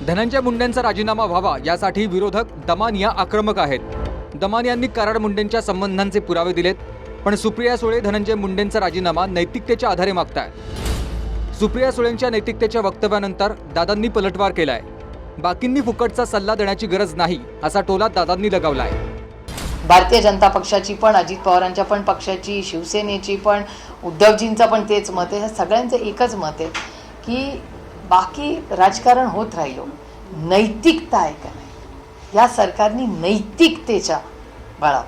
धनंजय मुंडेंचा राजीनामा व्हावा यासाठी विरोधक दमानिया आक्रमक आहेत. दमानियांनी कराड मुंडेंच्या संबंधांचे पुरावे दिलेत, पण सुप्रिया सुळे धनंजय मुंडेंचा राजीनामा नैतिकतेच्या आधारे मागतायत. सुप्रिया सुळेंच्या नैतिकतेच्या वक्तव्यानंतर दादांनी पलटवार केलाय. बाकींनी फुकटचा सल्ला देण्याची गरज नाही असा टोला दादांनी लगावलाय. भारतीय जनता पक्षाची पण, अजित पवारांच्या पण पक्षाची, शिवसेनेची पण, उद्धवजींचं पण तेच मत आहे. ह्या सगळ्यांचं एकच मत आहे की बाकी राजकारण होत राहिलो, नैतिकता आहे का नाही, या सरकारनी नैतिकतेच्या बळावर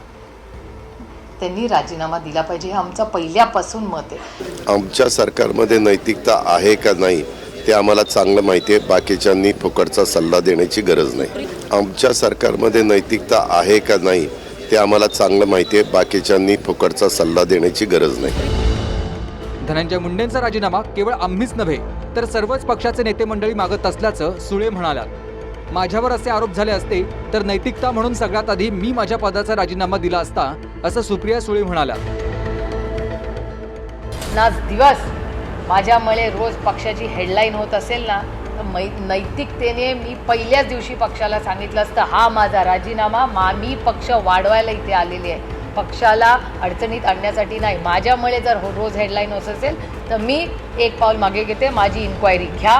त्यांनी राजीनामा दिला पाहिजे. हे आमचं पहिल्यापासून मत आहे. आमच्या सरकारमध्ये नैतिकता आहे का नाही ते आम्हाला चांगलं माहिती आहे. बाकीच्यांनी फुकटचा सल्ला देण्याची गरज नाही. आमच्या सरकारमध्ये नैतिकता आहे का नाही ते आम्हाला चांगलं माहिती आहे. बाकीच्यांनी फुकटचा सल्ला देण्याची गरज नाही. धनंजय मुंडेंचा राजीनामा केवळ आम्हीच नव्हे तर सर्वच पक्षाचे नेते मंडळी मागत असल्याचं सुळे म्हणाल्या. माझ्यावर असे आरोप झाले असते तर नैतिकता म्हणून सगळ्यात आधी मी माझ्या पदाचा राजीनामा दिला असता, असं सुप्रिया सुळे म्हणाल्या. ना दिवस माझ्यामुळे रोज पक्षाची हेडलाईन होत असेल ना, तर नैतिकतेने मी पहिल्याच दिवशी पक्षाला सांगितलं असतं हा माझा राजीनामा, मी पक्ष वाढवायला इथे आलेली आहे, पक्षाला अडचणीत आणण्यासाठी नाही. माझ्यामुळे जर रोज हेडलाईन होत असेल तर मी एक पाऊल मागे घेते, माझी इन्क्वायरी घ्या,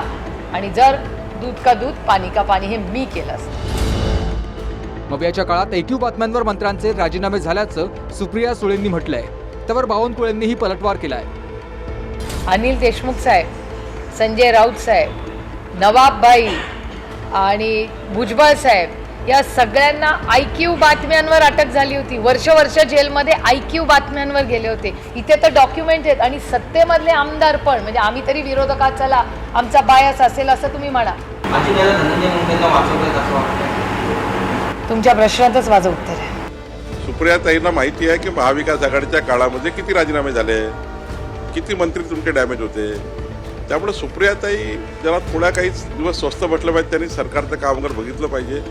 आणि जर दूध का दूध पाणी का पाणी हे मी केलं असतं. मवियाच्या काळात ऐकीव बातम्यांवर मंत्र्यांचे राजीनामे झाल्याचं सुप्रिया सुळेंनी म्हटलंय. त्यावर बावनकुळेंनीही पलटवार केलाय. अनिल देशमुख साहेब, संजय राऊत साहेब, नवाबभाई आणि भुजबळ साहेब या सगळ्यांना IQ बातम्यांवर अटक झाली होती. वर्ष जेलमध्ये IQ बातम्यांवर गेले होते. इथे तर डॉक्युमेंट आहेत. आणि सत्तेमधले आमदार पण, म्हणजे आम्ही तरी विरोधकात चला आमचा बायस असेल असं तुम्ही म्हणा. तुमच्या प्रश्नातच माझं उत्तर आहे. सुप्रियाताईंना माहिती आहे की महाविकास आघाडीच्या काळामध्ये किती राजीनामे झाले, किती मंत्री तुमचे डॅमेज होते. त्यामुळे सुप्रियाताई जरा थोड्या काही दिवस स्वस्त बसलं पाहिजे, त्यांनी सरकारचं काम वगैरे बघितलं पाहिजे.